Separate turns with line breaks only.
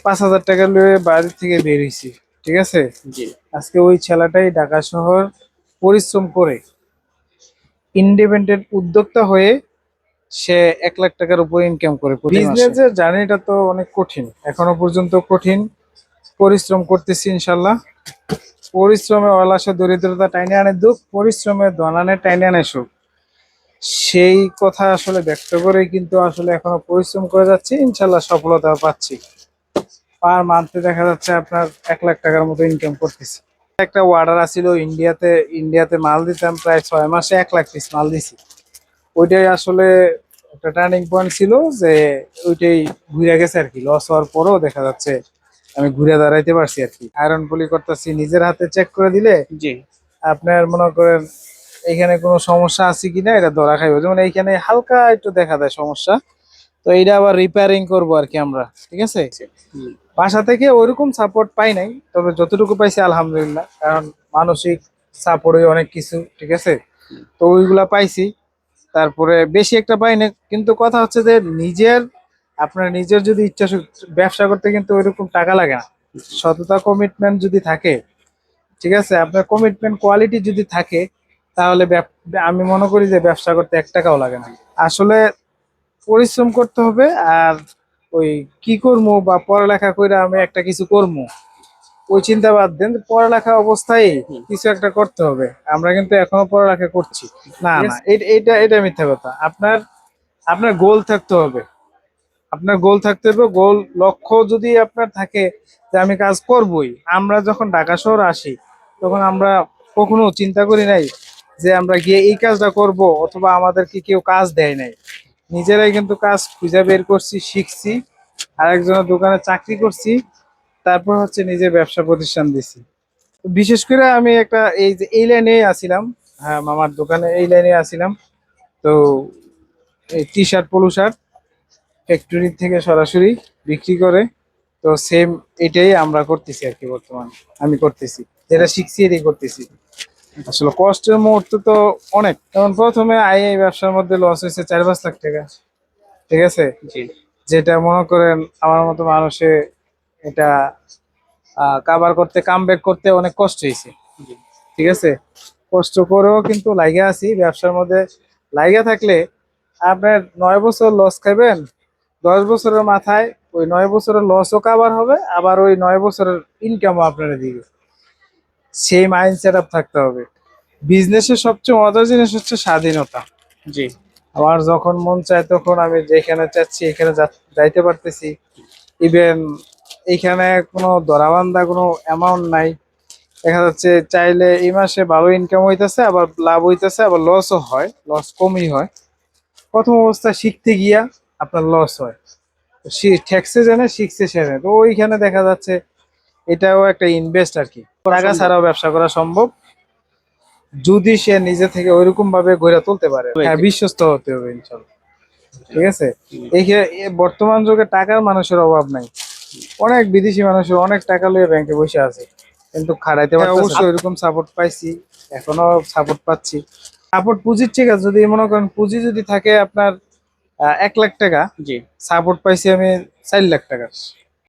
5,000 টাকা লয়ে বাড়ি থেকে বের হইছি, ঠিক আছে।
জি
আজকে ওই ছেলেটাই ঢাকা শহর পরিশ্রম করে ইন্ডিপেন্ডেন্ট উদ্যোক্তা হয়ে সে 1 লাখ টাকার উপর ইনকাম করে প্রতি মাসে। বিজনেসের জার্নিটা তো অনেক কঠিন, এখনো পর্যন্ত কঠিন। পরিশ্রম করতেছি ইনশাল্লাহ। পরিশ্রমে অলসে দরিদ্রতা টাইনে আনে দুঃখ, পরিশ্রমে ধনানে টাইনে আনে সুখ। সেই কথা আসলে ব্যক্ত করে কিন্তু আসলে এখনো পরিশ্রম করে যাচ্ছি, ইনশাল্লাহ সফলতা পাচ্ছি। পার মান্থে দেখা যাচ্ছে আপনার 1 লাখ টাকার মতো ইনকাম করতেছি। একটা অর্ডার আছিল ইন্ডিয়াতে, ইন্ডিয়াতে মাল দিতাম প্রায় 6 মাসে 1 লাখ পিস মাল দিছি। ওইটাই আসলে একটা টার্নিং পয়েন্ট ছিল, যে ওইটাই ঘুরে গেছে আর কি। লস হওয়ার পরও দেখা যাচ্ছে আমি ঘুরে দাঁড়াইতে পারছি আর কি। আয়রন পলি করতেছি, নিজের হাতে চেক করে দিলে
জি
আপনার মনে করেন এখানে কোনো সমস্যা আছে কিনা এটা ধরা খাইব। যেমন এইখানে হালকা একটু দেখা দেয় সমস্যা, তো এইটা আবার রিপেয়ারিং করবো আর কি আমরা, ঠিক আছে। বাসা থেকে ওইরকম সাপোর্ট পাই নাই, তবে যতটুকু পাইছি আলহামদুলিল্লাহ, কারণ মানসিক সাপোর্টই অনেক কিছু, ঠিক আছে। তো ওইগুলা পাইছি, তারপরে বেশি একটা পাই না। কিন্তু কথা হচ্ছে যে নিজের, আপনার নিজের যদি ইচ্ছা ব্যবসা করতে কিন্তু ওইরকম টাকা লাগে না। সততা কমিটমেন্ট যদি থাকে, ঠিক আছে, আপনার কমিটমেন্ট কোয়ালিটি যদি থাকে, তাহলে আমি মনে করি যে ব্যবসা করতে 1 টাকাও লাগে না আসলে। পরিশ্রম করতে হবে। আর ওই কি করবো বা পড়ালেখা করে আমি একটা কিছু করবো, ওই চিন্তা বাদ দেন। পড়ালেখা অবস্থায় কিছু একটা করতে হবে। আমরা কিন্তু এখনো পড়ালেখা করছি না,
ঠিক
না,
আছে।
এটা এটা মিথ্যা কথা। আপনার আপনার গোল থাকতে হবে, আপনার গোল থাকতে হবে। গোল লক্ষ্য যদি আপনার থাকে যে আমি কাজ করবই। আমরা যখন ঢাকা শহর আসি, তখন আমরা কখনো চিন্তা করি নাই যে আমরা গিয়ে এই কাজটা করব, অথবা আমাদেরকে কেউ কাজ দেয় নাই। নিজেরাই কিন্তু কাজ খুঁজে বের করছি, শিখছি, আরেকজনের দোকানে চাকরি করছি, তারপর হচ্ছে নিজের ব্যবসা প্রতিষ্ঠান দিছি। বিশেষ করে আমি একটা এই যে এই লাইনে আসিলাম, হ্যাঁ মামার দোকানে এই লাইনে আসিলাম। তো এই টি শার্ট, পলো শার্ট ফ্যাক্টরি থেকে সরাসরি বিক্রি করে। তো সেম এটাই আমরা করতেছি আর কি বর্তমানে। আমি করতেছি যেটা শিখছি, এটাই করতেছি। আসলে কষ্টের মুহূর্ত তো অনেক। যেমন প্রথমে এই ব্যবসার মধ্যে লস হয়েছে 4-5 লাখ টাকা, ঠিক আছে।
জি
যেটা মনে করেন আমার মতো মানুষে এটা কাভার করতে, কাম ব্যাক করতে অনেক কষ্ট হয়েছে,
জি
ঠিক আছে। কষ্ট করেও কিন্তু লাইগা আছি ব্যবসার মধ্যে। লাইগা থাকলে আপনার 9 বছর লস খাইবেন, 10 বছরের মাথায় ওই 9 বছরের লসও কাভার হবে, আবার ওই 9 বছরের ইনকামও আপনারা দিবে। সেই মাইন্ড সেট আপ থাকতে হবে। বিজনেসের সবচেয়ে মজার জিনিস হচ্ছে স্বাধীনতা।
জি
আমার যখন মন চায় তখন আমি যেখানে চাচ্ছি এখানে যাইতে পারতেছি। ইভেন এইখানে কোনো ধরাবান্ধা কোনো অ্যামাউন্ট নাই। দেখা যাচ্ছে চাইলে এই মাসে ভালো ইনকাম হইতেছে, আবার লাভ হইতেছে, আবার লসও হয়, লস কমই হয়। প্রথম অবস্থায় শিখতে গিয়া আপনার লস হয়, ঠেকছে জানে, শিখছে সে জানে। তো ওইখানে দেখা যাচ্ছে এটাও একটা ইনভেস্ট আর কি। টাকা
সম্ভব
ছাড়াও ব্যবসা করা সম্ভব, যদি সে নিজে থেকে ওইরকম ভাবে গড়ে তুলতে পারে। হ্যাঁ, বিশ্বস্ত হতে হবে ইনশাল্লাহ, ঠিক আছে। বর্তমান যুগে টাকার মানুষের অভাব নাই। অনেক বিদেশি মানুষের অনেক টাকা লইয়ে ব্যাংকে বসে আছে, কিন্তু খাড়াইতে পারতেছে না। অবশ্যই এরকম সাপোর্ট পাইছি, এখনো সাপোর্ট পাচ্ছি। সাপোর্ট পুঁজির, ঠিক আছে, যদি মনে করেন পুঁজি যদি থাকে আপনার 1 লাখ টাকা,
জি
সাপোর্ট পাইছি আমি 4 লাখ টাকা।